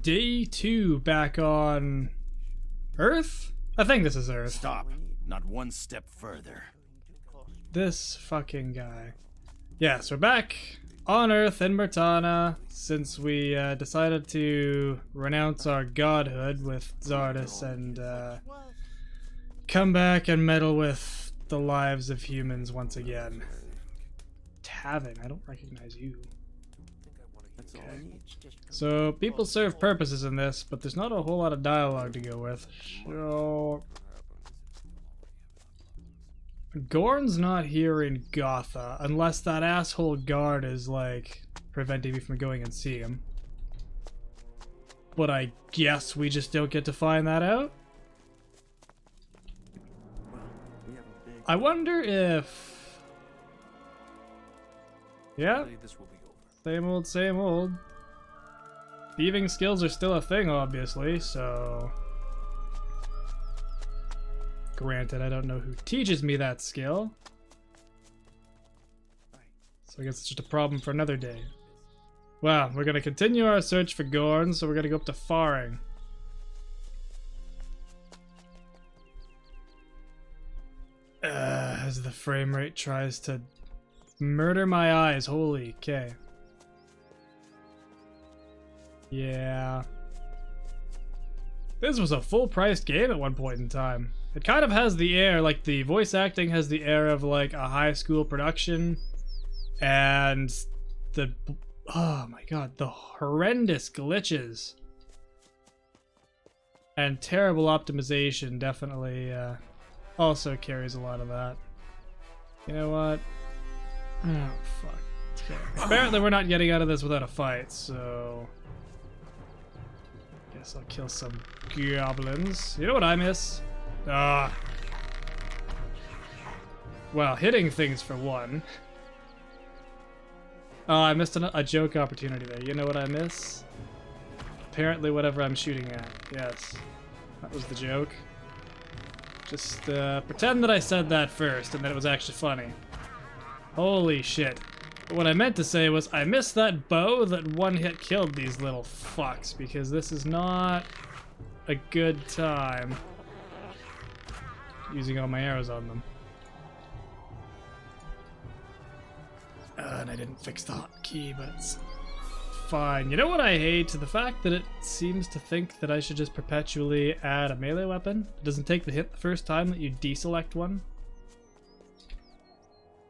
Day 2 back on Earth? I think this is Earth. Stop. Not one step further. This fucking guy. Yes, we're back on Earth in Murtana since we decided to renounce our godhood with Zardus and come back and meddle with the lives of humans once again. Tavern, I don't recognize you. Okay. So, people serve purposes in this, but there's not a whole lot of dialogue to go with. So... Gorn's not here in Gotha, unless that asshole guard is, like, preventing me from going and seeing him. But I guess we just don't get to find that out? I wonder if... Yeah? Same old, same old. Thieving skills are still a thing, obviously, so... Granted, I don't know who teaches me that skill. So I guess it's just a problem for another day. Well, we're gonna continue our search for Gorn, so we're gonna go up to Faring. As the frame rate tries to murder my eyes, holy okay. Yeah. This was a full-priced game at one point in time. It kind of has the air, like the voice acting has the air of like a high school production, and the, oh my god, the horrendous glitches and terrible optimization definitely also carries a lot of that. You know what? Oh fuck. Okay. Apparently we're not getting out of this without a fight, so guess I'll kill some goblins. You know what I miss? Ah. Well, hitting things for one. Oh, I missed a joke opportunity there. You know what I miss? Apparently whatever I'm shooting at. Yes. That was the joke. Just pretend that I said that first and that it was actually funny. Holy shit. But what I meant to say was I missed that bow that one hit killed these little fucks, because this is not a good time using all my arrows on them. And I didn't fix the hotkey, but it's fine. You know what I hate? The fact that it seems to think that I should just perpetually add a melee weapon. It doesn't take the hit the first time that you deselect one.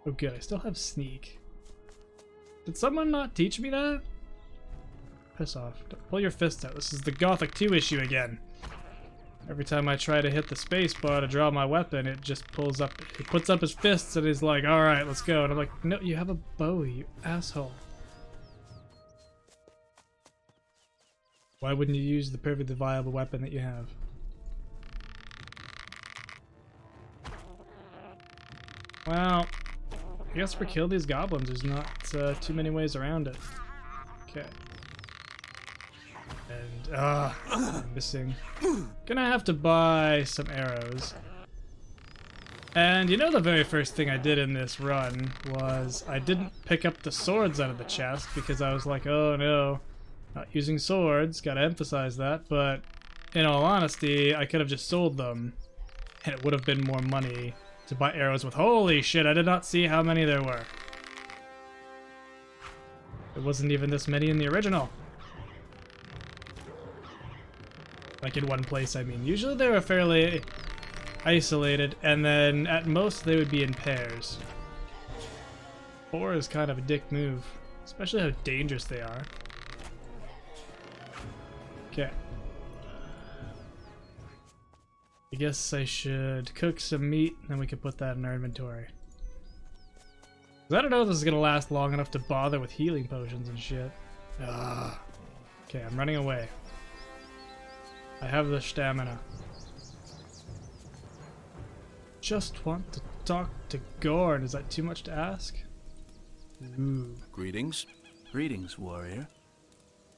Oh good, I still have sneak. Did someone not teach me that? Piss off. Pull your fist out. This is the Gothic 2 issue again. Every time I try to hit the space bar to draw my weapon, it just pulls up, he puts up his fists and he's like, alright, let's go. And I'm like, no, you have a bow, you asshole. Why wouldn't you use the perfectly viable weapon that you have? Well, I guess for kill these goblins, there's not too many ways around it. Okay. And, I'm missing. Gonna have to buy some arrows. And you know the very first thing I did in this run was I didn't pick up the swords out of the chest because I was like, oh no, not using swords, gotta emphasize that, but in all honesty, I could have just sold them and it would have been more money to buy arrows with. Holy shit, I did not see how many there were. There wasn't even this many in the original. Like in one place, I mean. Usually they were fairly isolated, and then at most they would be in pairs. 4 is kind of a dick move, especially how dangerous they are. Okay. I guess I should cook some meat, and then we can put that in our inventory. 'Cause I don't know if this is gonna last long enough to bother with healing potions and shit. Okay, I'm running away. I have the stamina. Just want to talk to Gorn. Is that too much to ask? Ooh. Greetings. Greetings, warrior.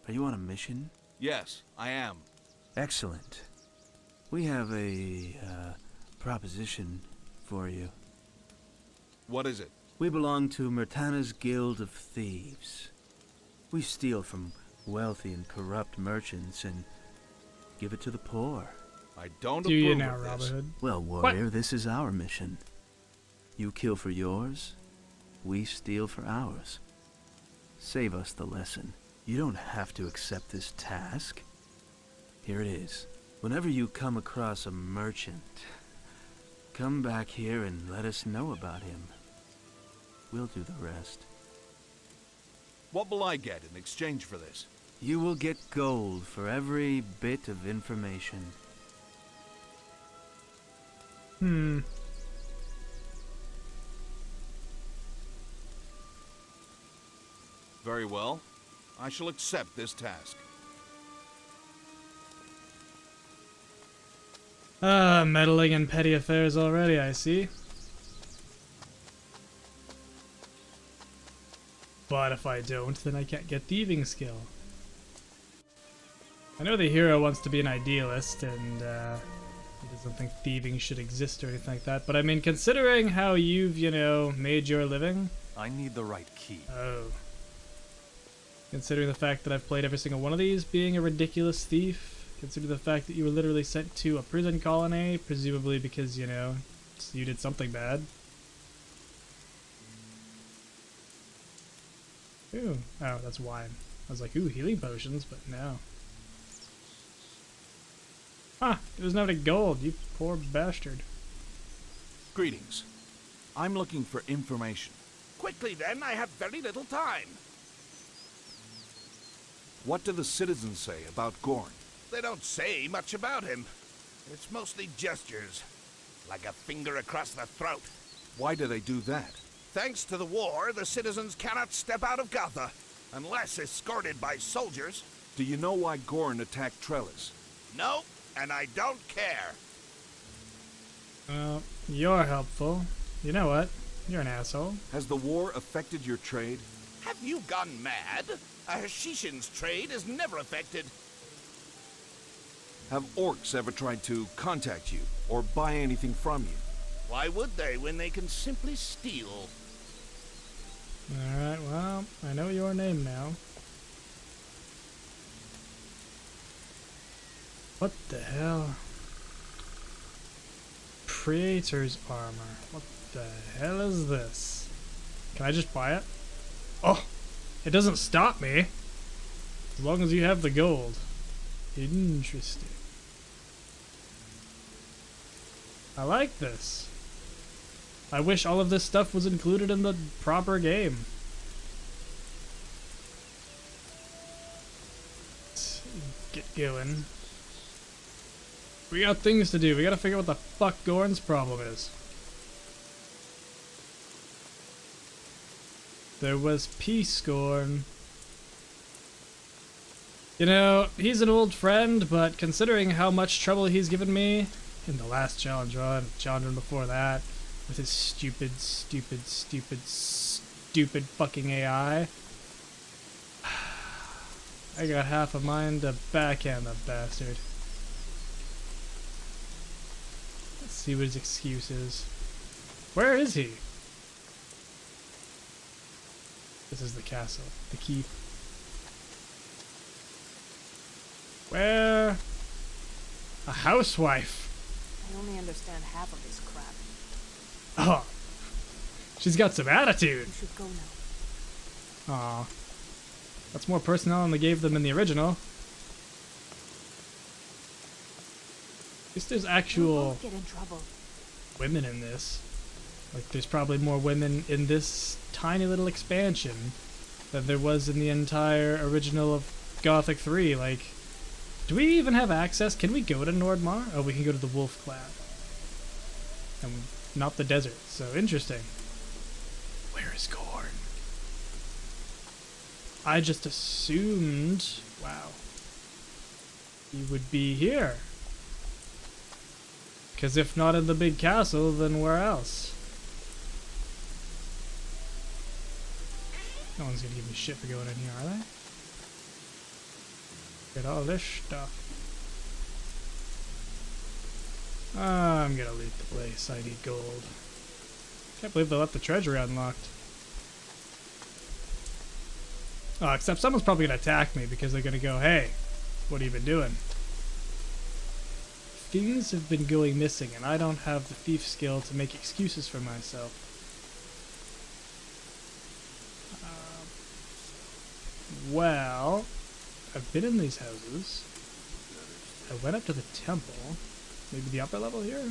Are you on a mission? Yes, I am. Excellent. We have a proposition for you. What is it? We belong to Murtana's Guild of Thieves. We steal from wealthy and corrupt merchants and give it to the poor. I don't Do you approve now, of this. Robin Hood? Well, warrior, this is our mission. You kill for yours, we steal for ours. Save us the lesson. You don't have to accept this task. Here it is. Whenever you come across a merchant, come back here and let us know about him. We'll do the rest. What will I get in exchange for this? You will get gold for every bit of information. Very well. I shall accept this task. Meddling in petty affairs already, I see. But if I don't, then I can't get thieving skill. I know the hero wants to be an idealist, and he doesn't think thieving should exist or anything like that, but I mean, considering how you've, you know, made your living... I need the right key. Oh. Considering the fact that I've played every single one of these being a ridiculous thief, consider the fact that you were literally sent to a prison colony, presumably because, you know, you did something bad. Ooh. Oh, that's wine. I was like, ooh, healing potions, but no. Huh, it doesn't have any gold, you poor bastard. Greetings. I'm looking for information. Quickly then, I have very little time. What do the citizens say about Gorn? They don't say much about him. It's mostly gestures, like a finger across the throat. Why do they do that? Thanks to the war, the citizens cannot step out of Gotha, unless escorted by soldiers. Do you know why Gorn attacked Trellis? No, and I don't care. Well, you're helpful. You know what? You're an asshole. Has the war affected your trade? Have you gone mad? A Hashishin's trade is never affected. Have orcs ever tried to contact you or buy anything from you? Why would they when they can simply steal? Alright, well, I know your name now. What the hell? Praetor's armor. What the hell is this? Can I just buy it? Oh! It doesn't stop me! As long as you have the gold. Interesting. I like this. I wish all of this stuff was included in the proper game. Let's get going. We got things to do. We gotta figure out what the fuck Gorn's problem is. There was peace, Gorn. You know, he's an old friend, but considering how much trouble he's given me in the last challenge run before that, with his stupid fucking AI, I got half a mind to backhand the bastard. Let's see what his excuse is. Where is he? This is the castle. The keep. Where? A housewife. I only understand half of this crap. Oh. She's got some attitude. You should go now. Aw. That's more personnel than they gave them in the original. At least there's We'll actual both get in trouble. women in this. Like, there's probably more women in this tiny little expansion than there was in the entire original of Gothic 3. Like, do we even have access? Can we go to Nordmar? Oh, we can go to the Wolf Clan. And not the desert. So, interesting. Where is Gorn? I just assumed... Wow. He would be here. Because if not in the big castle, then where else? No one's gonna give me shit for going in here, are they? Get all this stuff. I'm gonna leave the place. I need gold. Can't believe they left the treasury unlocked. Oh, except someone's probably gonna attack me because they're gonna go, hey, what have you been doing? Things have been going missing, and I don't have the thief skill to make excuses for myself. Well, I've been in these houses. I went up to the temple. Maybe the upper level here?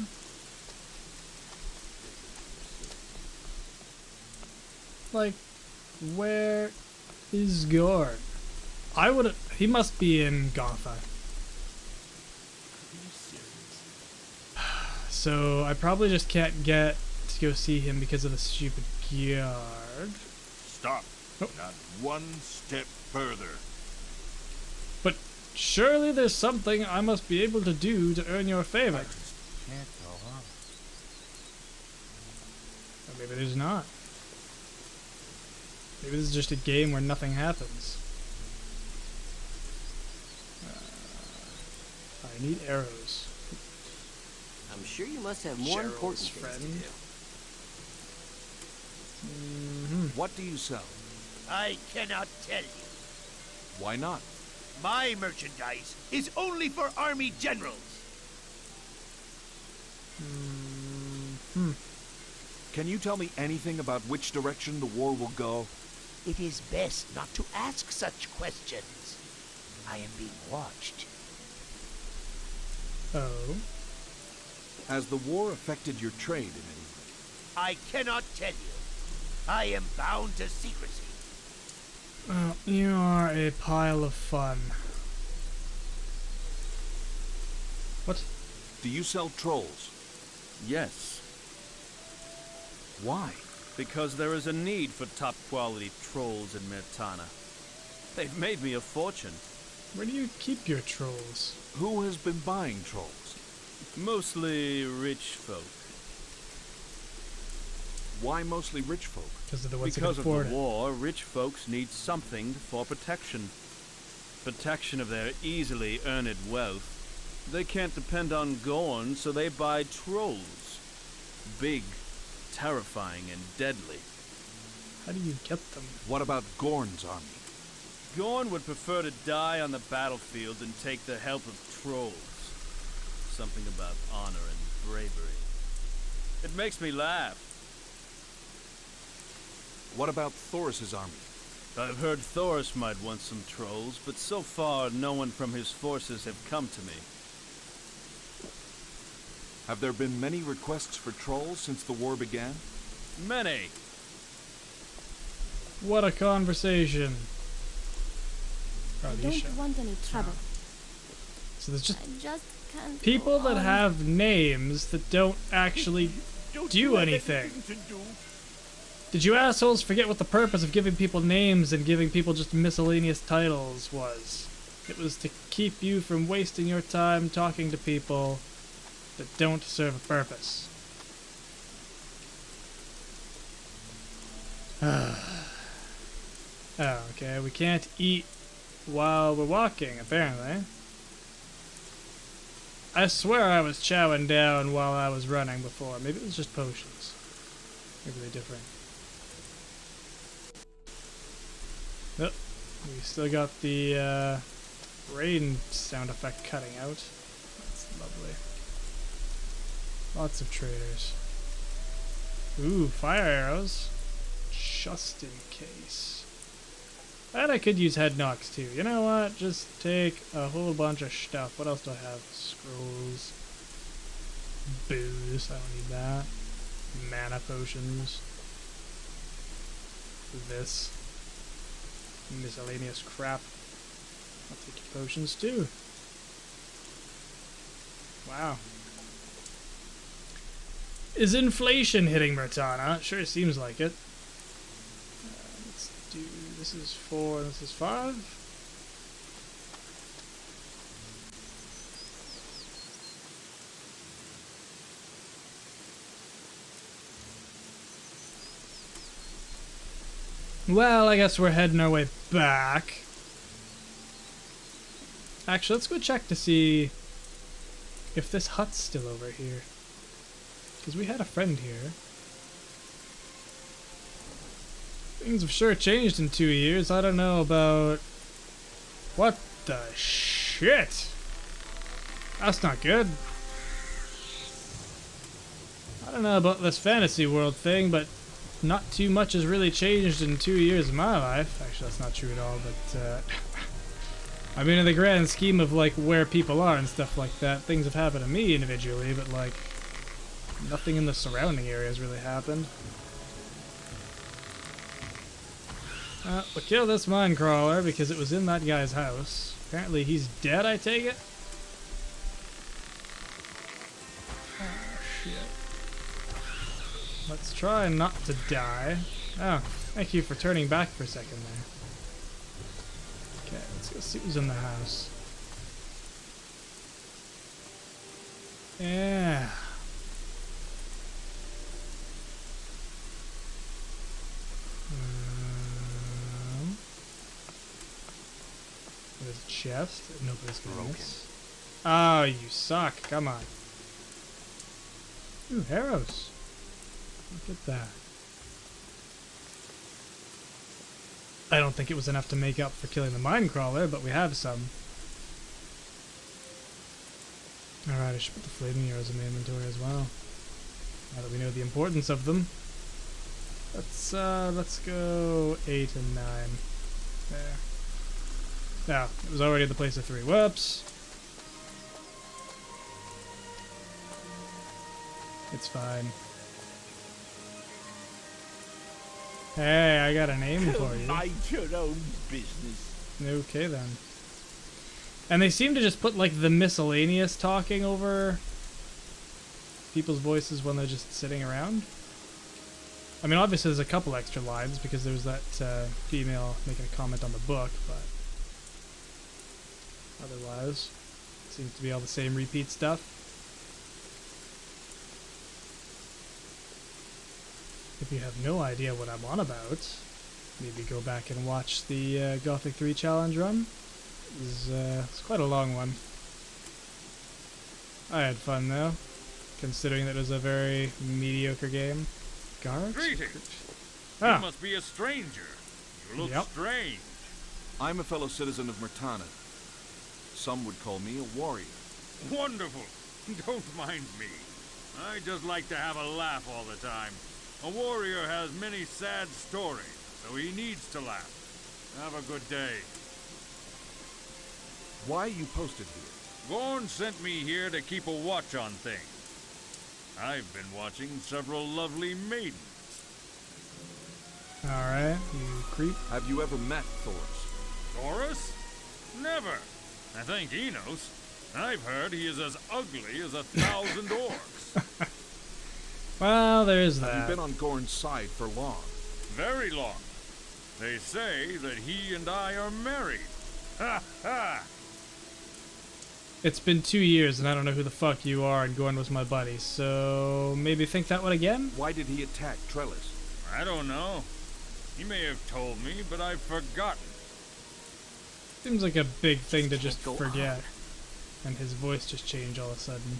Like, where is Gorn? He must be in Gothic. So I probably just can't get to go see him because of the stupid guard. Stop. Oh. Not one step further. But surely there's something I must be able to do to earn your favor. Can't go on. Or maybe there's not. Maybe this is just a game where nothing happens. I need arrows. I'm sure you must have more important things to do. What do you sell? I cannot tell you. Why not? My merchandise is only for army generals. Can you tell me anything about which direction the war will go? It is best not to ask such questions. I am being watched. Oh. Has the war affected your trade in any way? I cannot tell you. I am bound to secrecy. Oh, you are a pile of fun. What? Do you sell trolls? Yes, Why? because there is a need for top-quality trolls in Mirtana. They've made me a fortune. Where do you keep your trolls? Who has been buying trolls? Mostly rich folk. Why mostly rich folk? Because of the ones Because that of can afford the it. war, rich folks need something for protection. Protection of their easily earned wealth. They can't depend on Gorn, so they buy trolls. Big, terrifying, and deadly. How do you get them? What about Gorn's army? Gorn would prefer to die on the battlefield than take the help of trolls. Something about honor and bravery. It makes me laugh. What about Thoris's army? I've heard Thoris might want some trolls, but so far no one from his forces have come to me. Have there been many requests for trolls since the war began? Many. What a conversation. Oh, I these don't show. want any trouble. So there's just I just can't people go that on. have names that don't actually do anything. Did you assholes forget what the purpose of giving people names and giving people just miscellaneous titles was? It was to keep you from wasting your time talking to people that don't serve a purpose. Oh, okay, we can't eat while we're walking, apparently. I swear I was chowing down while I was running before. Maybe it was just potions. Maybe they're different. Oh, we still got the rain sound effect cutting out. That's lovely. Lots of traders. Ooh, fire arrows. Just in case. And I could use head knocks too. You know what? Just take a whole bunch of stuff. What else do I have? Scrolls. Booze. I don't need that. Mana potions. This. Miscellaneous crap. I'll take your potions too. Wow. Is inflation hitting Mirtana? Sure seems like it. Let's do... This is 4, this is 5. Well, I guess we're heading our way back. Actually, let's go check to see if this hut's still over here. Because we had a friend here. Things have sure changed in 2 years. I don't know about... What the shit? That's not good. I don't know about this fantasy world thing, but not too much has really changed in 2 years of my life. Actually, that's not true at all, but I mean, in the grand scheme of like where people are and stuff like that, things have happened to me individually, but like nothing in the surrounding areas really happened. We'll kill this mine crawler because it was in that guy's house. Apparently he's dead, I take it? Oh, shit. Let's try not to die. Oh, thank you for turning back for a second there. Okay, let's go see who's in the house. Yeah. There's a chest. Nobody's gonna miss. Oh, you suck. Come on. Ooh, arrows. Look at that. I don't think it was enough to make up for killing the mine crawler, but we have some. Alright, I should put the flaming arrows in my inventory as well. Now that we know the importance of them. Let's go 8 and 9. There. No, it was already at the place of 3. Whoops. It's fine. Hey, I got a name for you. Mind your own business. Okay then. And they seem to just put like the miscellaneous talking over people's voices when they're just sitting around. I mean, obviously there's a couple extra lines because there was that female making a comment on the book, but otherwise, it seems to be all the same repeat stuff. If you have no idea what I'm on about, maybe go back and watch the Gothic 3 challenge run. It's quite a long one. I had fun though, considering that it was a very mediocre game. Guards? Greetings. Ah. You must be a stranger. You look Yep. strange. I'm a fellow citizen of Murtana. Some would call me a warrior. Wonderful. Don't mind me. I just like to have a laugh all the time. A warrior has many sad stories, so he needs to laugh. Have a good day. Why are you posted here? Gorn sent me here to keep a watch on things. I've been watching several lovely maidens. Alright, you creep. Have you ever met Thoris? Taurus? Never. I think he knows. I've heard he is as ugly as 1,000 orcs. Well, there's Have that. you been on Gorn's side for long? Very long. They say that he and I are married. Ha ha! It's been 2 years and I don't know who the fuck you are, and Gorn was my buddy, so maybe think that one again? Why did he attack Trellis? I don't know. He may have told me, but I've forgotten. Seems like a big thing to just Can't go forget. And his voice just changed all of a sudden.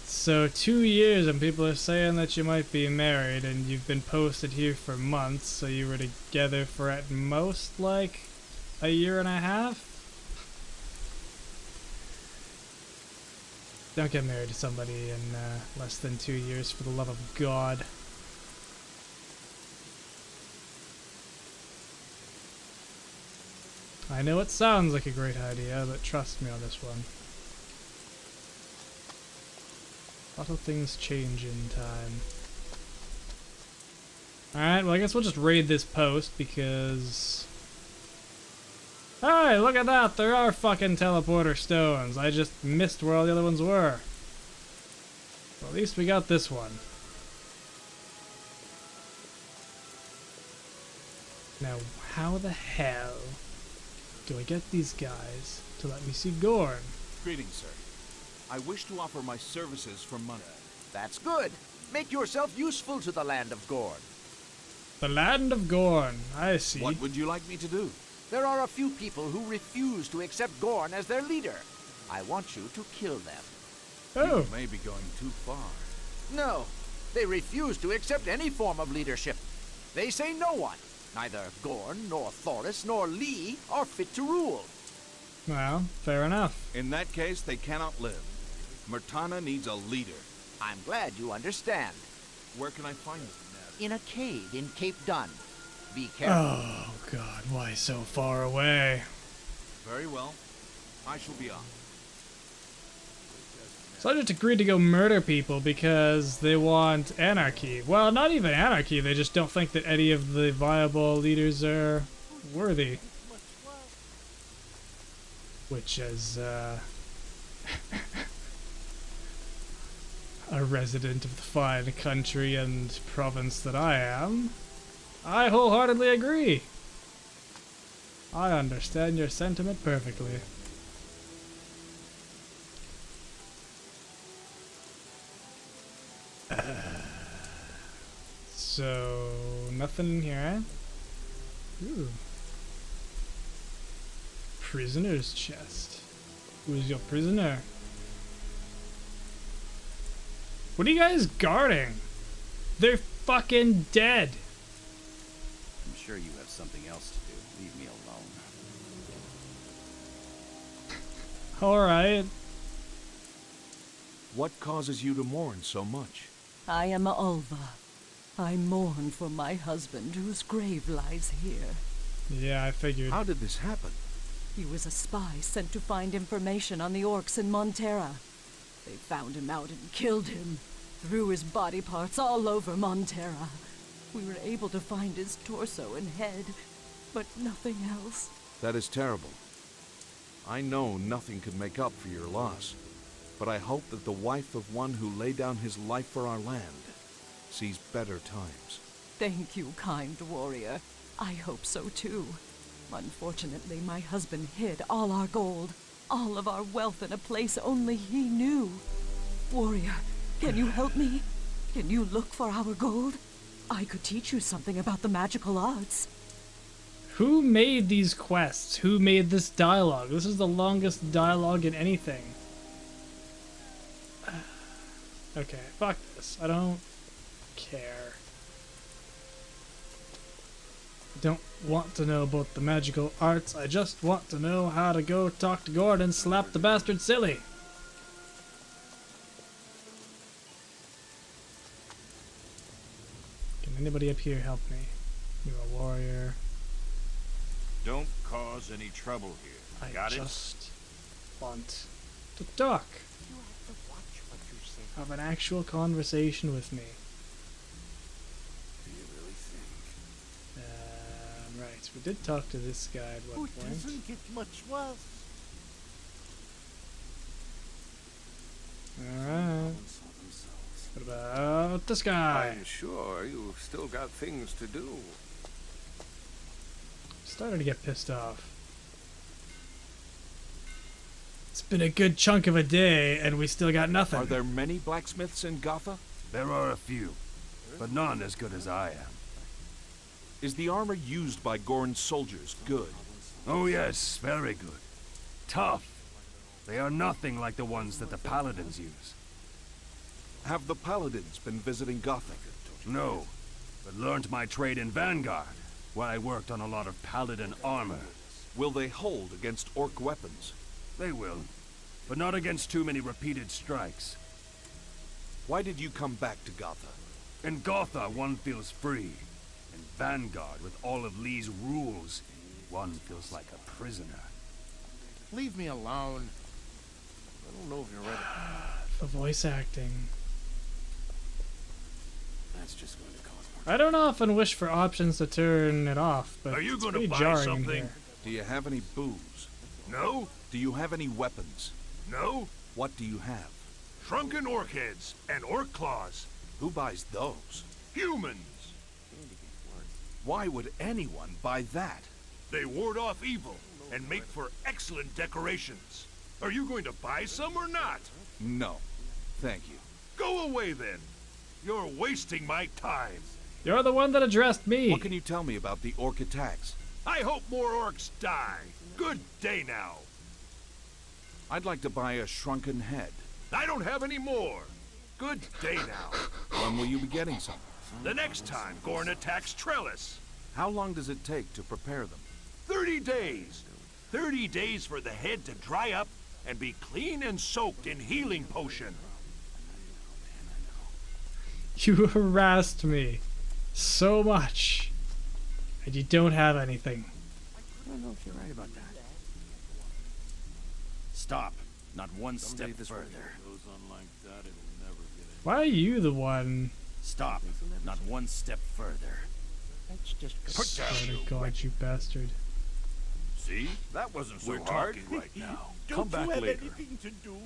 So 2 years and people are saying that you might be married, and you've been posted here for months, so you were together for at most like a year and a half? Don't get married to somebody in less than 2 years, for the love of God. I know it sounds like a great idea, but trust me on this one. A lot of things change in time. Alright, well I guess we'll just raid this post because... Hey, look at that! There are fucking teleporter stones. I just missed where all the other ones were. Well, at least we got this one. Now, how the hell do I get these guys to let me see Gorn? Greetings, sir. I wish to offer my services for money. That's good. Make yourself useful to the land of Gorn. The land of Gorn. I see. What would you like me to do? There are a few people who refuse to accept Gorn as their leader. I want you to kill them. Oh, You may be going too far. No, They refuse to accept any form of leadership. They say no one, neither Gorn, nor Thoris, nor Lee, are fit to rule. Well, fair enough. In that case, they cannot live. Murtana needs a leader. I'm glad you understand. Where can I find them? In a cave in Cape Dun. Be careful. Oh god, why so far away? Very well. I shall be on. So I just agreed to go murder people because they want anarchy. Well, not even anarchy, they just don't think that any of the viable leaders are worthy. Which is, a resident of the fine country and province that I am, I wholeheartedly agree. I understand your sentiment perfectly. So, nothing in here, eh? Ooh. Prisoner's chest. Who's your prisoner? What are you guys guarding? They're fucking dead. I'm sure you have something else to do. Leave me alone. Alright. What causes you to mourn so much? I am Ulva. I mourn for my husband, whose grave lies here. Yeah, I figured. How did this happen? He was a spy sent to find information on the orcs in Montera. They found him out and killed him. Threw his body parts all over Montera. We were able to find his torso and head, but nothing else. That is terrible. I know nothing could make up for your loss, but I hope that the wife of one who laid down his life for our land sees better times. Thank you, kind warrior. I hope so too. Unfortunately, my husband hid all our gold, all of our wealth in a place only he knew. Warrior, can you help me? Can you look for our gold? I could teach you something about the magical arts. Who made these quests? Who made this dialogue? This is the longest dialogue in anything. Okay, fuck this. I don't care. I don't want to know about the magical arts. I just want to know how to go talk to Gorn and slap the bastard silly. Can anybody up here help me? You're a warrior. Don't cause any trouble here. Got I it? just want to talk. You have to watch what you say. Have an actual conversation with me. Do you really think? Right, we did talk to this guy at one Who point. doesn't get much wealth? Alright, Saw themselves. what about this guy? I'm sure you've still got things to do. Starting to get pissed off. It's been a good chunk of a day, and we still got nothing. Are there many blacksmiths in Gotha? There are a few, but none as good as I am. Is the armor used by Gorn's soldiers good? Oh yes, very good. Tough. They are nothing like the ones that the paladins use. Have the paladins been visiting Gothic? No, but learned my trade in Vanguard, where I worked on a lot of paladin armor. Will they hold against orc weapons? They will, but not against too many repeated strikes. Why did you come back to Gotha? In Gotha, one feels free. In Vanguard, with all of Lee's rules, one feels like a prisoner. Leave me alone. I don't know if you're ready. The voice acting. That's just going to cause more. I don't often wish for options to turn it off, but Are you it's gonna pretty buy jarring something? in here. Do you have any booze? No? Do you have any weapons? No? What do you have? Shrunken orc heads and orc claws. Who buys those? Humans. Why would anyone buy that? They ward off evil and make for excellent decorations. Are you going to buy some or not? No. Thank you. Go away then. You're wasting my time. You're the one that addressed me. What can you tell me about the orc attacks? I hope more orcs die. Good day now. I'd like to buy a shrunken head. I don't have any more. Good day now. When will you be getting some? The next time Gorn attacks Trellis. How long does it take to prepare them? 30 days. 30 days for the head to dry up and be clean and soaked in healing potion. You harassed me so much, and you don't have anything. I don't know if you're right about that. Stop. Not one step further. Why are you the one? Stop. Not one step further. That's just Put down, Oh God, you bastard. See? That wasn't so We're hard. talking right now. Come back later. to do?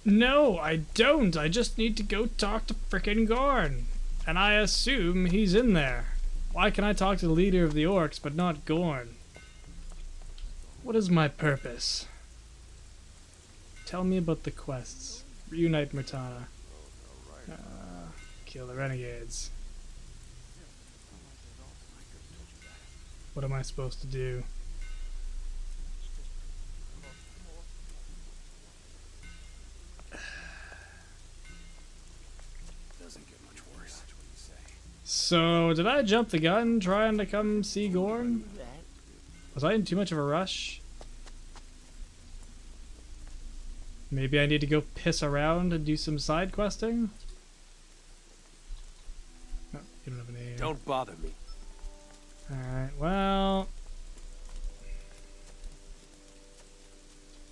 No, I don't. I just need to go talk to frickin' Gorn. And I assume he's in there. Why can I talk to the leader of the orcs but not Gorn? What is my purpose? Tell me about the quests. Reunite Murtana. Kill the renegades. What am I supposed to do? So, did I jump the gun trying to come see Gorn? Was I in too much of a rush? Maybe I need to go piss around and do some side questing? Oh, you don't have a name. Don't bother me. Alright, well...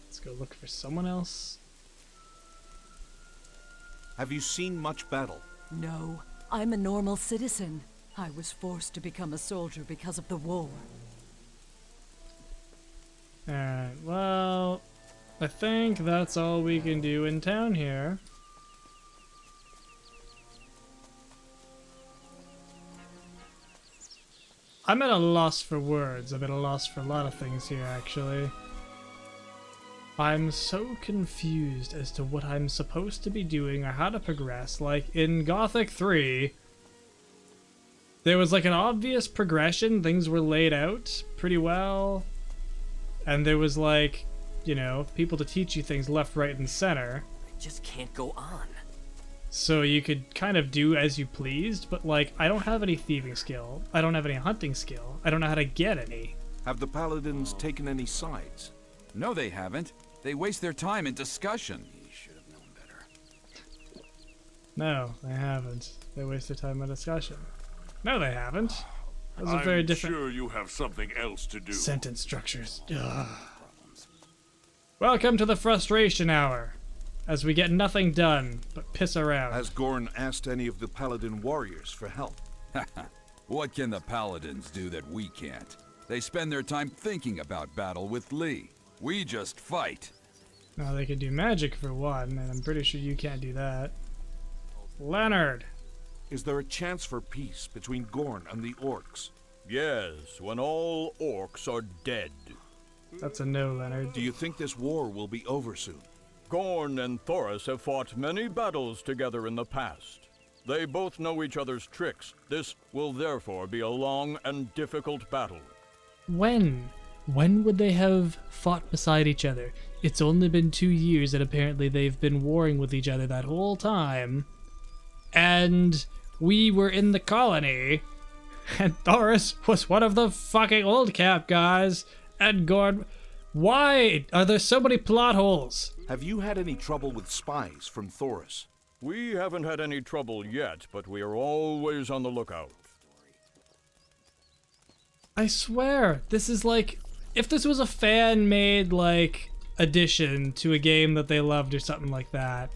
let's go look for someone else. Have you seen much battle? No, I'm a normal citizen. I was forced to become a soldier because of the war. Alright, well... I think that's all we can do in town here. I'm at a loss for words. I'm at a loss for a lot of things here, actually. I'm so confused as to what I'm supposed to be doing or how to progress. Like, in Gothic 3, there was like an obvious progression. Things were laid out pretty well. And there was like, you know, people to teach you things left, right, and center. It just can't go on. So you could kind of do as you pleased, but like, I don't have any thieving skill. I don't have any hunting skill. I don't know how to get any. Have the paladins taken any sides? No, they haven't. They waste their time in discussion. No, they haven't. They waste their time on discussion. No, they haven't. Those are very different. I'm sure you have something else to do. Sentence structures. Ugh. Welcome to the frustration hour, as we get nothing done but piss around. Has Gorn asked any of the paladin warriors for help? What can the paladins do that we can't? They spend their time thinking about battle with Lee. We just fight. Now they can do magic for one, and I'm pretty sure you can't do that. Leonard! Is there a chance for peace between Gorn and the orcs? Yes, when all orcs are dead. That's a no, Leonard. Do you think this war will be over soon? Gorn and Thoris have fought many battles together in the past. They both know each other's tricks. This will therefore be a long and difficult battle. When? When would they have fought beside each other? It's only been 2 years and apparently they've been warring with each other that whole time. And we were in the colony, and Thoris was one of the fucking old cap guys, and Gorn... Why are there so many plot holes? Have you had any trouble with spies from Thoris? We haven't had any trouble yet, but we are always on the lookout. I swear, this is like... If this was a fan-made, like, addition to a game that they loved or something like that,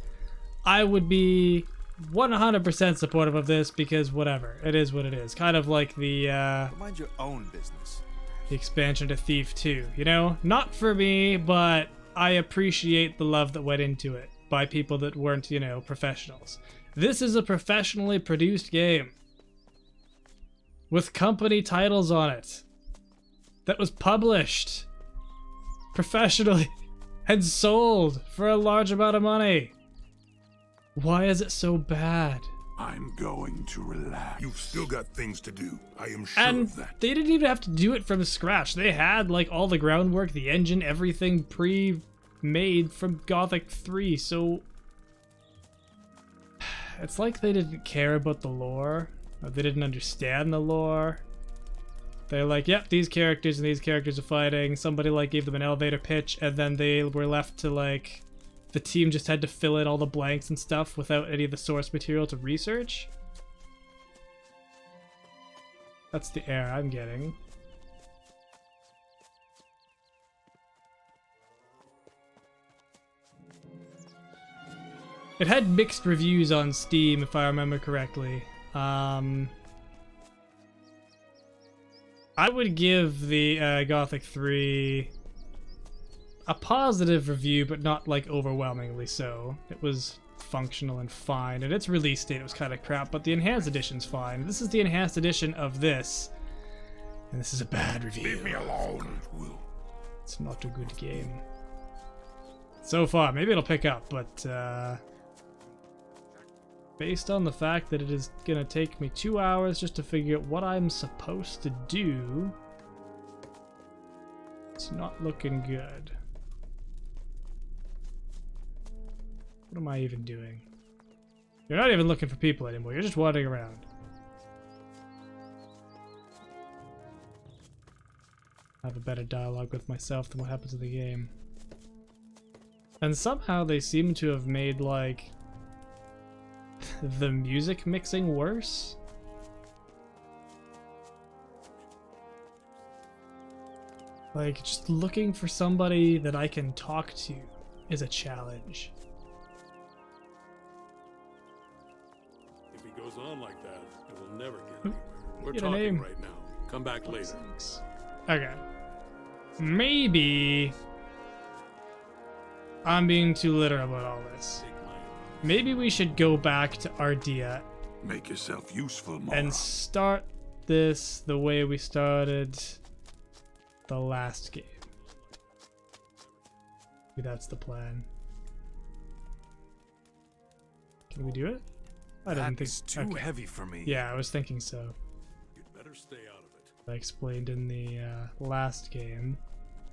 I would be 100% supportive of this because whatever. It is what it is. Kind of like the, Mind your own business. the expansion to Thief 2, you know? Not for me, but I appreciate the love that went into it by people that weren't, you know, professionals. This is a professionally produced game with company titles on it that was published professionally and sold for a large amount of money. Why is it so bad? I'm going to relax. You've still got things to do. I am sure And of that. they didn't even have to do it from scratch. They had like all the groundwork, the engine, everything pre-made from Gothic 3. So It's like they didn't care about the lore, or they didn't understand the lore. They're like, yep, these characters and these characters are fighting. Somebody like gave them an elevator pitch, and then they were left to like, the team just had to fill in all the blanks and stuff without any of the source material to research. That's the air I'm getting. It had mixed reviews on Steam, if I remember correctly. I would give the Gothic 3 a positive review, but not like overwhelmingly so. It was functional and fine, and its release date was kind of crap, but the enhanced edition's fine. This is the enhanced edition of this, and this is a bad review. Leave me alone. It's not a good game. So far, maybe it'll pick up, but based on the fact that it is gonna take me 2 hours just to figure out what I'm supposed to do, it's not looking good. What am I even doing? You're not even looking for people anymore, you're just wandering around. I have a better dialogue with myself than what happens in the game. And somehow they seem to have made, like, the music mixing worse. Like, just looking for somebody that I can talk to is a challenge. If he goes on like that, it will never get anywhere. We're Get a talking name. right now. Come back later. Okay. Maybe I'm being too literal about all this. Maybe we should go back to Ardea. Make yourself useful, Mora. And start this the way we started the last game. Maybe that's the plan. Can we do it? I didn't think It's too heavy for me. Yeah, I was thinking so. You'd better stay out of it. I explained in the last game.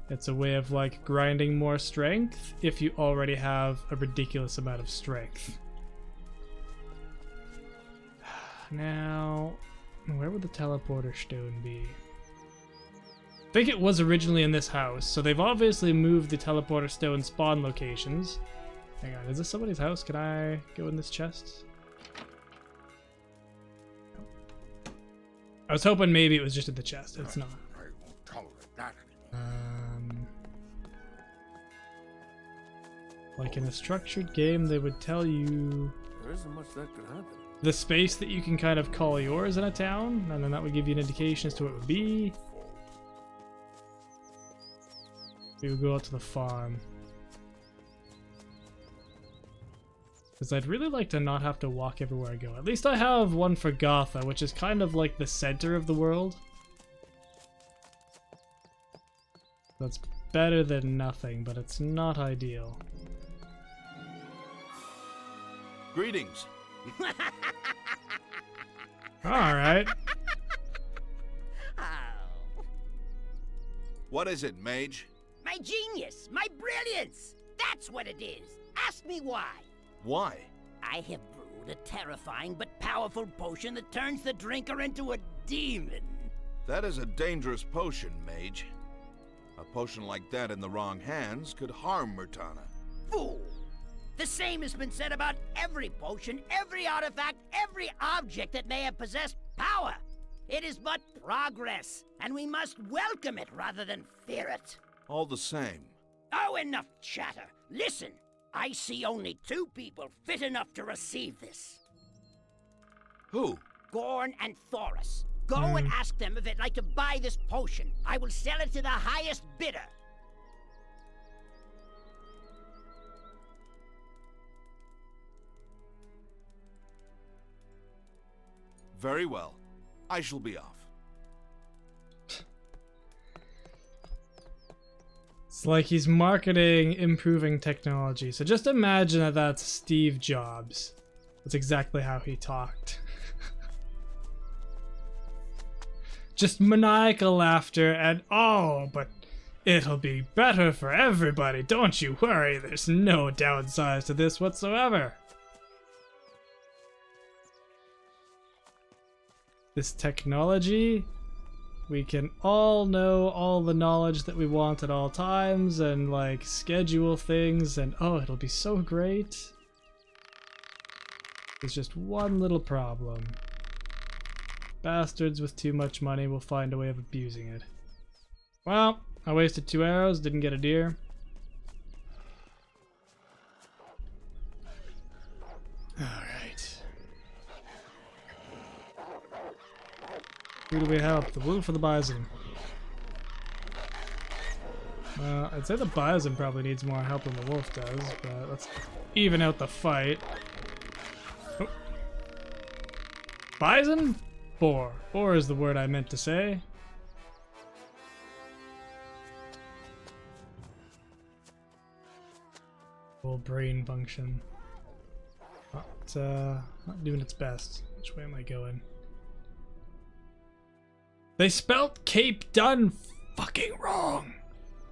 It's a way of like grinding more strength if you already have a ridiculous amount of strength. Now, where would the teleporter stone be? I think it was originally in this house, so they've obviously moved the teleporter stone spawn locations. Hang on, is this somebody's house? Can I go in this chest? I was hoping maybe it was just in the chest. It's not. I won't tolerate that anymore. Like in a structured game, they would tell you There isn't much that could happen. the space that you can kind of call yours in a town, and then that would give you an indication as to what it would be. We would go out to the farm. Because I'd really like to not have to walk everywhere I go. At least I have one for Gotha, which is kind of like the center of the world. That's better than nothing, but it's not ideal. Greetings. Alright. What is it, mage? My genius! My brilliance! That's what it is! Ask me why! Why? I have brewed a terrifying but powerful potion that turns the drinker into a demon. That is a dangerous potion, mage. A potion like that in the wrong hands could harm Murtana. Fool! The same has been said about every potion, every artifact, every object that may have possessed power. It is but progress, and we must welcome it rather than fear it. All the same. Oh, enough chatter. Listen, I see only two people fit enough to receive this. Who? Gorn and Thoris. Go and ask them if they'd like to buy this potion. I will sell it to the highest bidder. Very well. I shall be off. It's like he's marketing improving technology. So just imagine that that's Steve Jobs. That's exactly how he talked. Just maniacal laughter and, oh, but it'll be better for everybody. Don't you worry. There's no downsides to this whatsoever. this technology. We can all know all the knowledge that we want at all times and like schedule things, and oh, it'll be so great. There's just one little problem. Bastards with too much money will find a way of abusing it. Well, I wasted 2 arrows, didn't get a deer. Alright. Who do we help? The wolf or the bison? Well, I'd say the bison probably needs more help than the wolf does, but let's even out the fight. Oh. Bison? Boar. Boar is the word I meant to say. Full brain function. Not doing its best. Which way am I going? They spelt Cape Dun fucking wrong.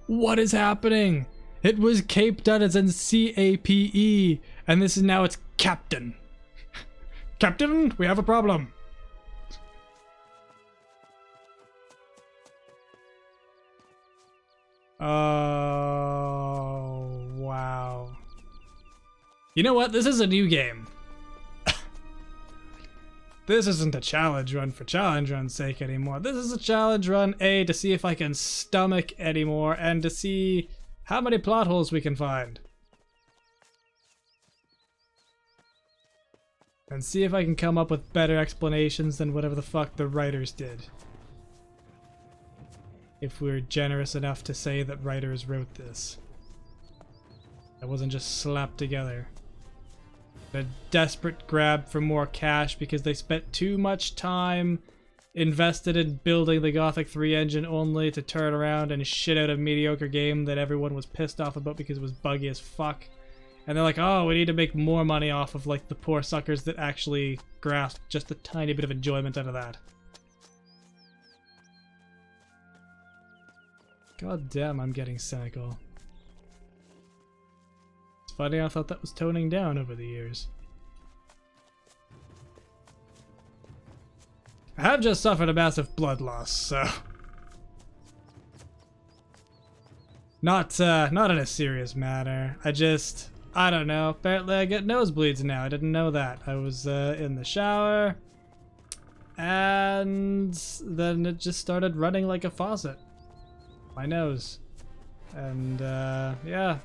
What is happening? It was Cape Dun as in C-A-P-E, and this is now it's Captain. Captain, we have a problem. Oh, wow. You know what? This is a new game. This isn't a challenge run for challenge run's sake anymore. This is a challenge run, A, to see if I can stomach anymore, and to see how many plot holes we can find. And see if I can come up with better explanations than whatever the fuck the writers did. If we're generous enough to say that writers wrote this. That wasn't just slapped together. A desperate grab for more cash because they spent too much time invested in building the Gothic 3 engine only to turn around and shit out a mediocre game that everyone was pissed off about because it was buggy as fuck. And they're like, oh, we need to make more money off of like the poor suckers that actually grasped just a tiny bit of enjoyment out of that. God damn, I'm getting cynical. It's funny, I thought that was toning down over the years. I have just suffered a massive blood loss, so... Not in a serious manner. I don't know. Apparently I get nosebleeds now. I didn't know that. I was in the shower, and then it just started running like a faucet. My nose. And yeah.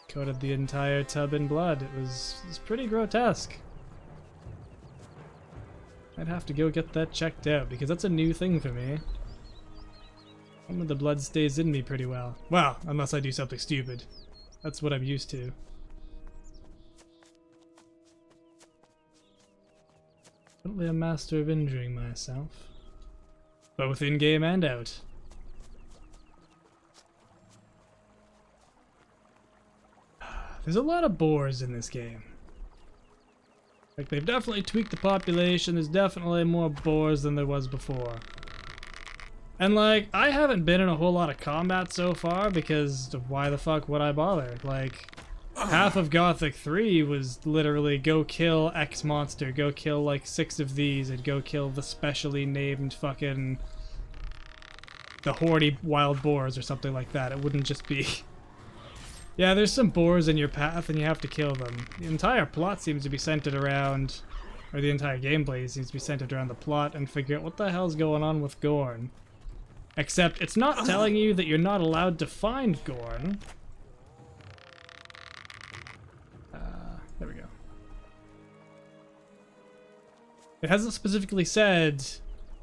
Coated the entire tub in blood. It was pretty grotesque. I'd have to go get that checked out because that's a new thing for me. Some of the blood stays in me pretty well. Well, unless I do something stupid. That's what I'm used to. Definitely a master of injuring myself. Both in-game and out. There's a lot of boars in this game. Like, they've definitely tweaked the population. There's definitely more boars than there was before. And, like, I haven't been in a whole lot of combat so far because why the fuck would I bother? Like, half of Gothic 3 was literally go kill X monster, go kill, like, 6 of these, and go kill the specially named fucking... the horny wild boars or something like that. It wouldn't just be... Yeah, there's some boars in your path and you have to kill them. The entire plot seems to be centered around, or the entire gameplay seems to be centered around the plot and figure out what the hell's going on with Gorn. Except it's not telling you that you're not allowed to find Gorn. There we go. It hasn't specifically said,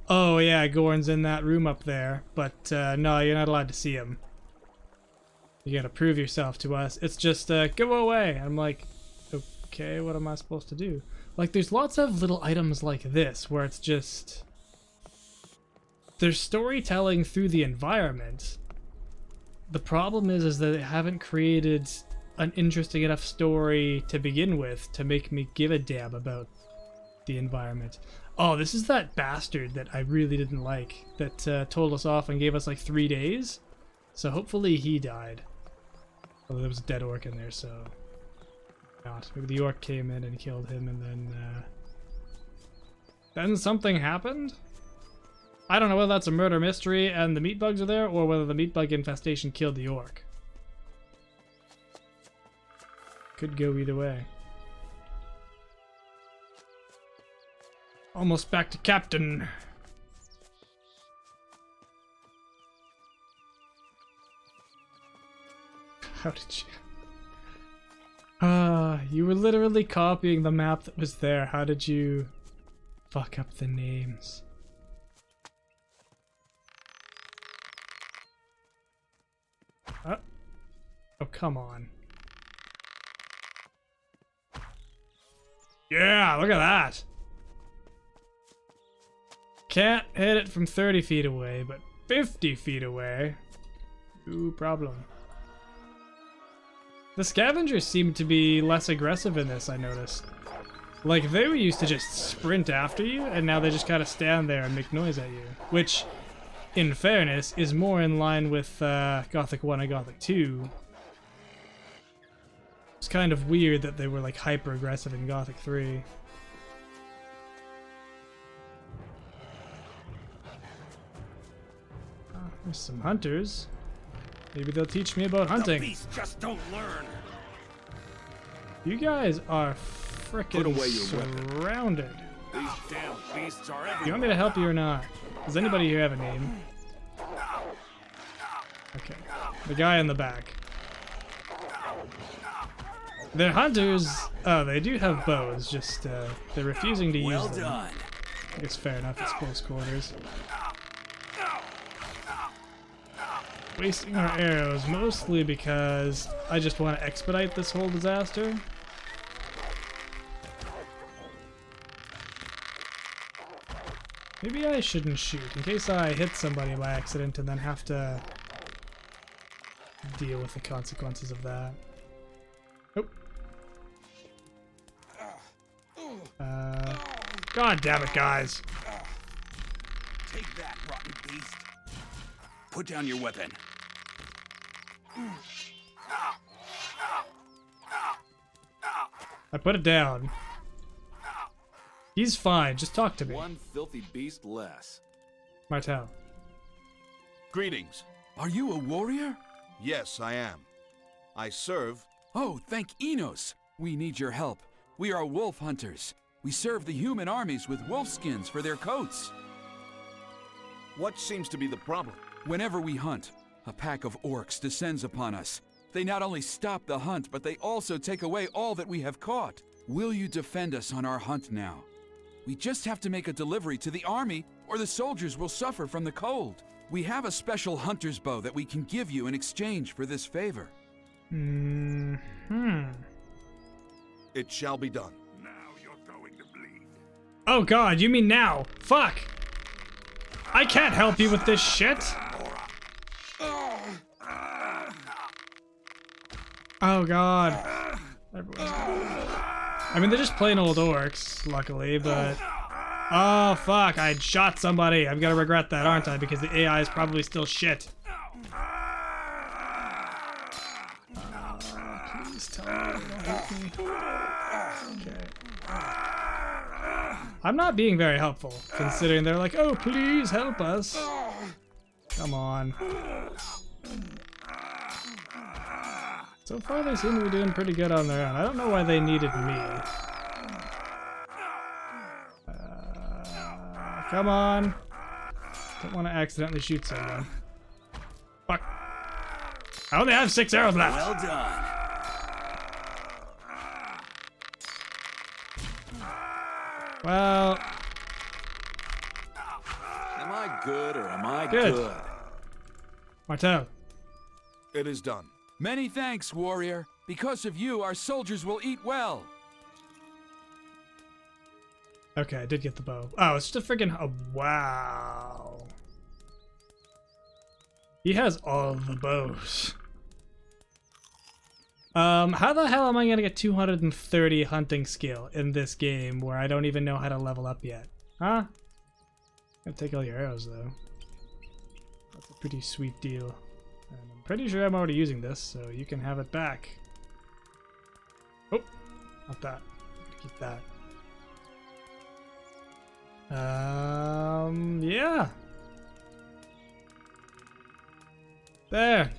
oh yeah, Gorn's in that room up there, but no, you're not allowed to see him. You gotta prove yourself to us. It's just, go away. I'm like, okay, what am I supposed to do? Like, there's lots of little items like this where it's just... There's storytelling through the environment. The problem is that they haven't created an interesting enough story to begin with to make me give a damn about the environment. Oh, this is that bastard that I really didn't like that told us off and gave us like 3 days. So hopefully he died. Although there was a dead orc in there, so... Not. Maybe the orc came in and killed him and then... Then something happened? I don't know whether that's a murder mystery and the meat bugs are there, or whether the meat bug infestation killed the orc. Could go either way. Almost back to Captain. How did you... you were literally copying the map that was there. How did you fuck up the names? Oh, come on. Yeah, look at that. Can't hit it from 30 feet away, but 50 feet away. Ooh, problem. The scavengers seem to be less aggressive in this, I noticed. Like, they were used to just sprint after you, and now they just kind of stand there and make noise at you. Which, in fairness, is more in line with Gothic 1 and Gothic 2. It's kind of weird that they were, like, hyper-aggressive in Gothic 3. There's some hunters. Maybe they'll teach me about hunting. The beasts just don't learn. You guys are frickin' surrounded. These damn beasts are everywhere. Do you want me to help you or not? Does anybody here have a name? Okay. The guy in the back. They're hunters. Oh, they do have bows, just they're refusing to use them. Well done. I guess fair enough, it's close quarters. Wasting our arrows, mostly because I just want to expedite this whole disaster. Maybe I shouldn't shoot, in case I hit somebody by accident and then have to deal with the consequences of that. Nope. God damn it, guys. Take that, rotten beast. Put down your weapon. I put it down. He's fine, just talk to me. One filthy beast less. Martel. Greetings. Are you a warrior? Yes, I am. I serve... Oh, thank Enos. We need your help. We are wolf hunters. We serve the human armies with wolf skins for their coats. What seems to be the problem? Whenever we hunt, a pack of orcs descends upon us. They not only stop the hunt, but they also take away all that we have caught. Will you defend us on our hunt now? We just have to make a delivery to the army, or the soldiers will suffer from the cold. We have a special hunter's bow that we can give you in exchange for this favor. It shall be done. Now you're going to bleed. Oh god, you mean now? Fuck! I can't help you with this shit! Oh god. I mean, they're just plain old orcs, luckily, but... Oh fuck, I shot somebody. I'm gonna regret that, aren't I? Because the AI is probably still shit. Please tell me you don't hate me. Okay. I'm not being very helpful, considering they're like, oh, please help us. Come on. So far, they seem to be doing pretty good on their own. I don't know why they needed me. Come on. Don't want to accidentally shoot someone. Fuck. I only have 6 arrows left. Well done. Well. Am I good or am I good? Martel. It is done. Many thanks, warrior. Because of you, our soldiers will eat well. Okay, I did get the bow. Oh, it's just a friggin' oh, wow. He has all the bows. How the hell am I gonna get 230 hunting skill in this game where I don't even know how to level up yet? Huh? Gotta take all your arrows though. That's a pretty sweet deal. And I'm pretty sure I'm already using this, so you can have it back. Oh, not that. Keep that. Yeah. There.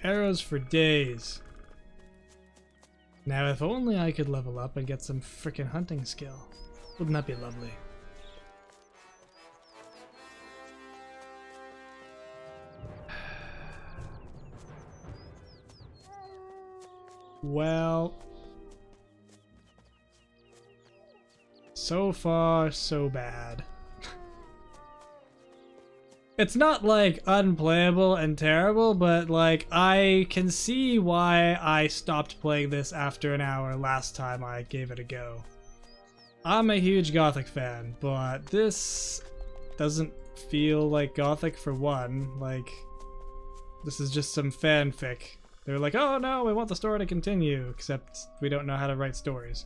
Arrows for days. Now, if only I could level up and get some frickin' hunting skill. Wouldn't that be lovely? Well, so far, so bad. It's not like unplayable and terrible, but like I can see why I stopped playing this after an hour last time I gave it a go. I'm a huge Gothic fan, but this doesn't feel like Gothic for one. Like, this is just some fanfic. They're like, oh no, we want the story to continue, except we don't know how to write stories.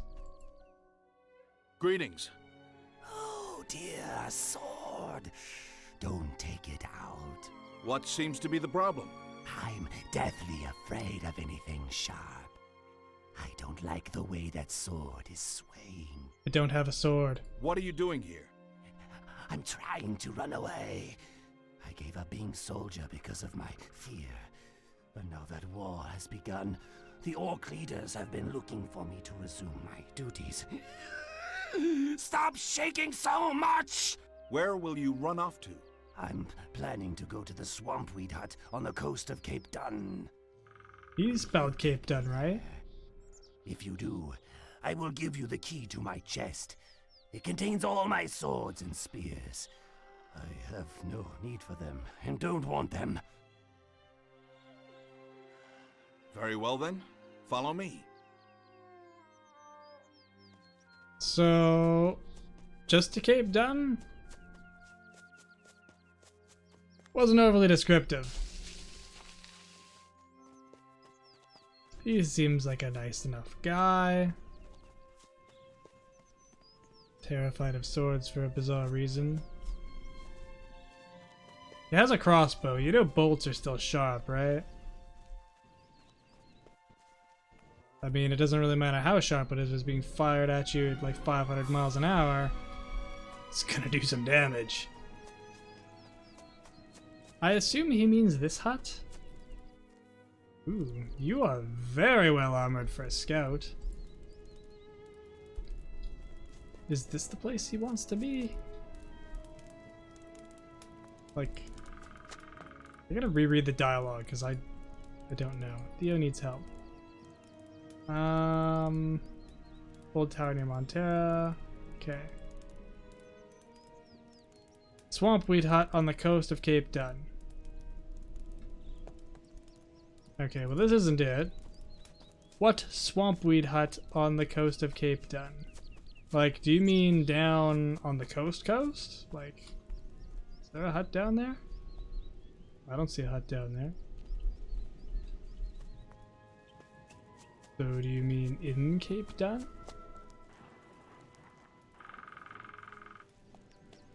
Greetings. Oh dear, a sword. Don't take it out. What seems to be the problem? I'm deathly afraid of anything sharp. I don't like the way that sword is swaying. I don't have a sword. What are you doing here? I'm trying to run away. I gave up being soldier because of my fear. But now that war has begun, the orc leaders have been looking for me to resume my duties. Stop shaking so much! Where will you run off to? I'm planning to go to the swampweed hut on the coast of Cape Dun. You spelled Cape Dun, right? If you do, I will give you the key to my chest. It contains all my swords and spears. I have no need for them and don't want them. Very well then, follow me. So, just to Cape Dun? Wasn't overly descriptive. He seems like a nice enough guy. Terrified of swords for a bizarre reason. He has a crossbow. You know bolts are still sharp, right? I mean, it doesn't really matter how sharp it is being fired at you at like 500 miles an hour. It's gonna do some damage. I assume he means this hut? Ooh, you are very well armored for a scout. Is this the place he wants to be? Like, I gotta reread the dialogue because I don't know. Theo needs help. Old tower near Montera. Okay. Swampweed hut on the coast of Cape Dun. Okay, well this isn't it. What swampweed hut on the coast of Cape Dun? Like, do you mean down on the coast? Like, is there a hut down there? I don't see a hut down there. So do you mean in Cape Dun?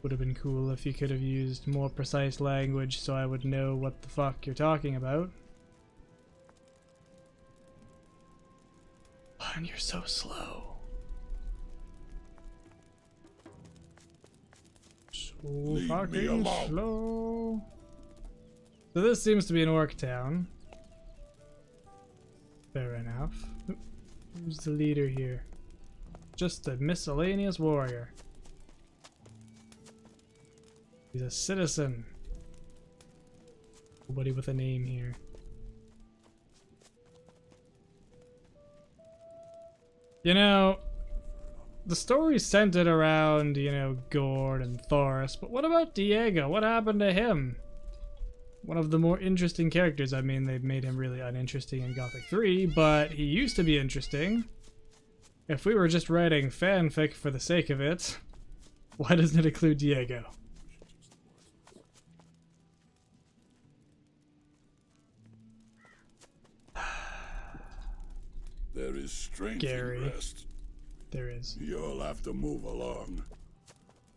Would have been cool if you could have used more precise language so I would know what the fuck you're talking about. And you're so slow. So fucking slow. So this seems to be an orc town. Fair enough. Who's the leader here? Just a miscellaneous warrior. He's a citizen. Nobody with a name here. You know, the story's centered around, you know, Gorn and Thoris, but what about Diego? What happened to him? One of the more interesting characters. I mean, they've made him really uninteresting in Gothic 3, but he used to be interesting. If we were just writing fanfic for the sake of it, why doesn't it include Diego? There is strength Gary. in rest. There is. You'll have to move along.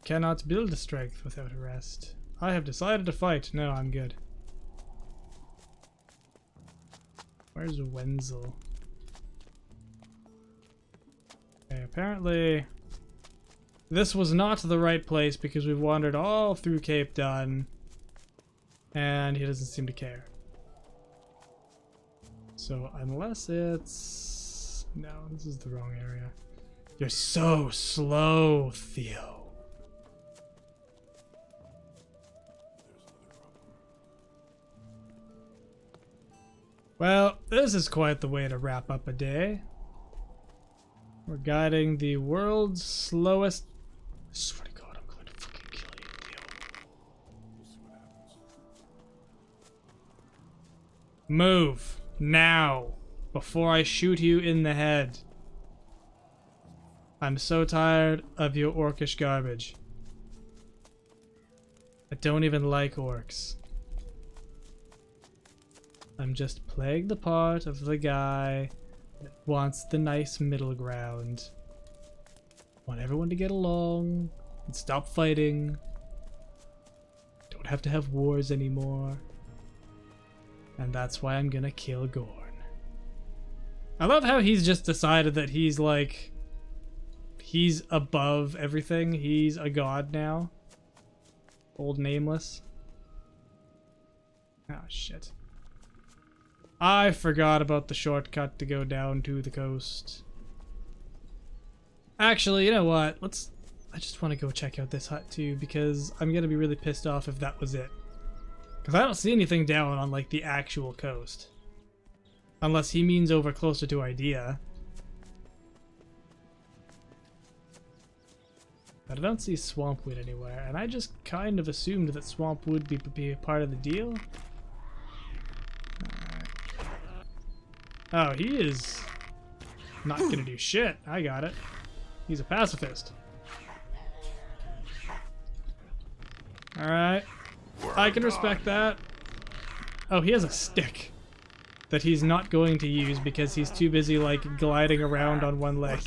Cannot build strength without rest. I have decided to fight. No, I'm good. Where's Wenzel? Okay, apparently this was not the right place because we've wandered all through Cape Dun and he doesn't seem to care. So unless it's... No, this is the wrong area. You're so slow, Theo. Well, this is quite the way to wrap up a day. We're guiding the world's slowest... I swear to God, I'm going to fucking kill you, Theo. Move. Now. Before I shoot you in the head. I'm so tired of your orcish garbage. I don't even like orcs. I'm just playing the part of the guy that wants the nice middle ground. Want everyone to get along and stop fighting. Don't have to have wars anymore. And that's why I'm gonna kill Gorn. I love how he's just decided that he's like... He's above everything. He's a god now. Old Nameless. Oh, shit. I forgot about the shortcut to go down to the coast. Actually, you know what? I just want to go check out this hut too, because I'm gonna be really pissed off if that was it. Because I don't see anything down on, like, the actual coast. Unless he means over closer to Idea. But I don't see Swampwood anywhere, and I just kind of assumed that Swampwood would be a part of the deal. Oh, he is not gonna do shit. I got it. He's a pacifist. Alright. I can respect that. Oh, he has a stick that he's not going to use because he's too busy, like, gliding around on one leg.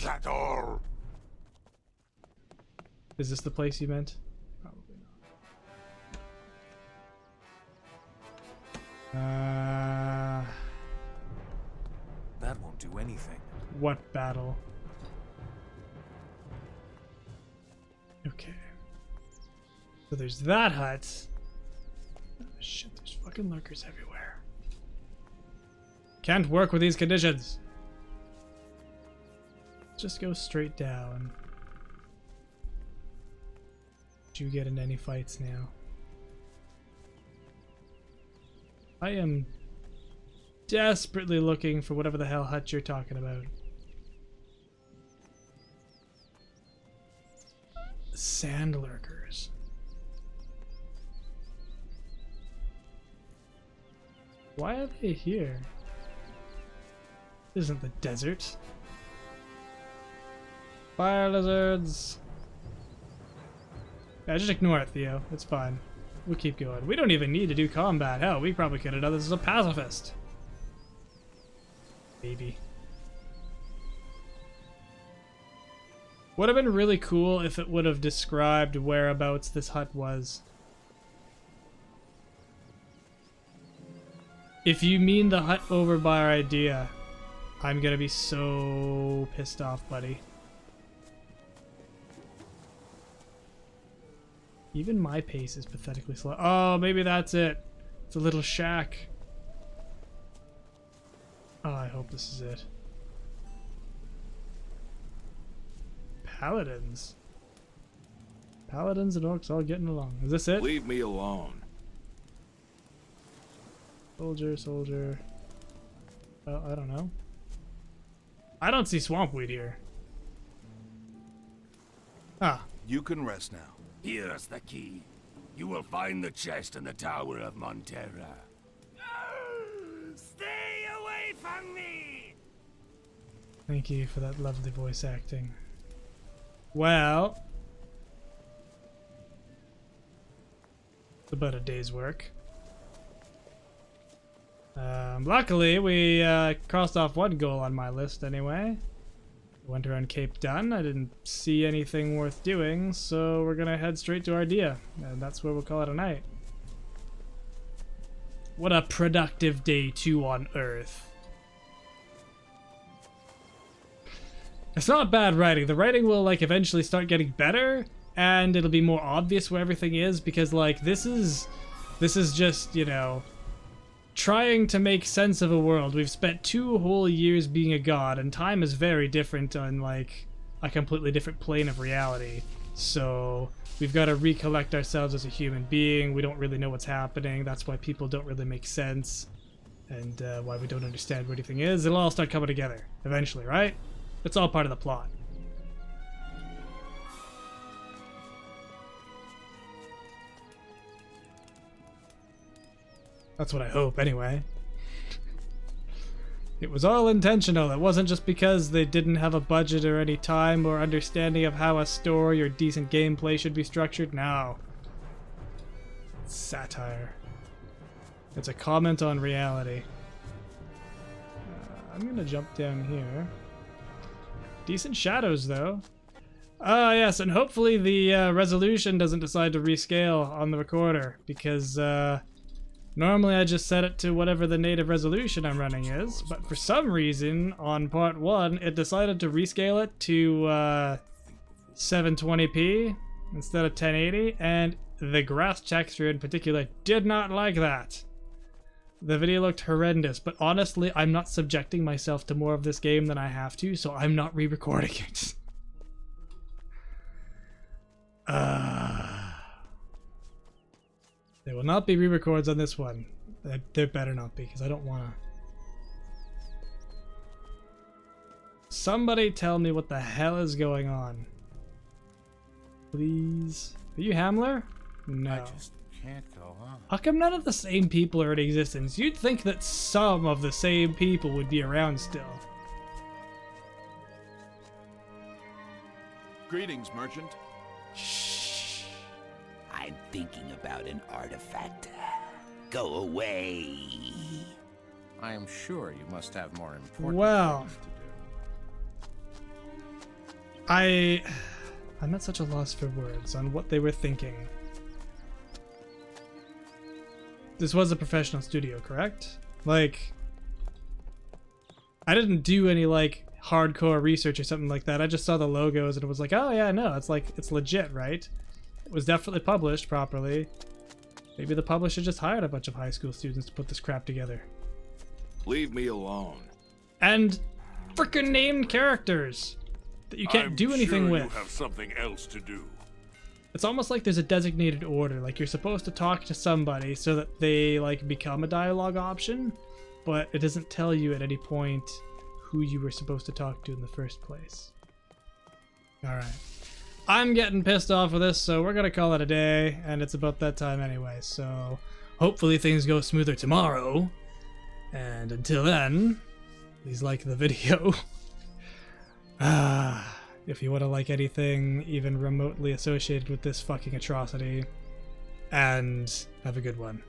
Is this the place you meant? Probably not. That won't do anything. What battle? Okay. So there's that hut. Oh, shit, there's fucking lurkers everywhere. Can't work with these conditions. Just go straight down. Do you get into any fights now? I am desperately looking for whatever the hell hut you're talking about. Sand lurkers. Why are they here? This isn't the desert. Fire lizards. Yeah, just ignore it, Theo. It's fine. We'll keep going. We don't even need to do combat. Hell, we probably could have done this as a pacifist. Maybe. Would have been really cool if it would have described whereabouts this hut was. If you mean the hut over by our Idea, I'm gonna be so pissed off, buddy. Even my pace is pathetically slow. Oh, maybe that's it. It's a little shack. Oh, I hope this is it. Paladins. Paladins and orcs all getting along. Is this it? Leave me alone. Soldier, soldier. Oh, I don't know. I don't see Swampweed here. Ah. You can rest now. Here's the key. You will find the chest in the Tower of Montera. Stay away from me! Thank you for that lovely voice acting. Well, it's about a day's work. Luckily, we crossed off one goal on my list anyway. Went around Cape Dun. I didn't see anything worth doing, so we're gonna head straight to Ardea, and that's where we'll call it a night. What a productive day 2 on Earth. It's not bad writing. The writing will like eventually start getting better, and it'll be more obvious where everything is, because like this is just, you know, trying to make sense of a world. We've spent 2 whole years being a god, and time is very different on like a completely different plane of reality. So we've got to recollect ourselves as a human being. We don't really know what's happening. That's why people don't really make sense, and why we don't understand where anything is. It'll all start coming together eventually, right? It's all part of the plot. That's what I hope, anyway. It was all intentional. It wasn't just because they didn't have a budget or any time or understanding of how a story or decent gameplay should be structured. No. It's satire. It's a comment on reality. I'm gonna jump down here. Decent shadows, though. Yes, and hopefully the resolution doesn't decide to rescale on the recorder, because normally I just set it to whatever the native resolution I'm running is, but for some reason on part 1 it decided to rescale it to 720p instead of 1080, and the grass texture in particular did not like that. The video looked horrendous, but honestly I'm not subjecting myself to more of this game than I have to, so I'm not re-recording it. There will not be re-records on this one. There better not be, because I don't want to. Somebody tell me what the hell is going on. Please. Are you Hamler? No. I just can't go on. How come none of the same people are in existence? You'd think that some of the same people would be around still. Greetings, merchant. Shh. I'm thinking about an artifact. Go away. I am sure you must have more important Well, things to do. I'm at such a loss for words on what they were thinking. This was a professional studio, correct? Like, I didn't do any like hardcore research or something like that. I just saw the logos and it was like, oh yeah, no, it's like, it's legit, right? It was definitely published properly. Maybe the publisher just hired a bunch of high school students to put this crap together. Leave me alone. And frickin' named characters that you can't do anything sure with. You have something else to do. It's almost like there's a designated order, like you're supposed to talk to somebody so that they like become a dialogue option, but it doesn't tell you at any point who you were supposed to talk to in the first place. Alright. I'm getting pissed off with this, so we're gonna call it a day, and it's about that time anyway, so hopefully things go smoother tomorrow. And until then, please like the video. If you want to like anything even remotely associated with this fucking atrocity, and have a good one.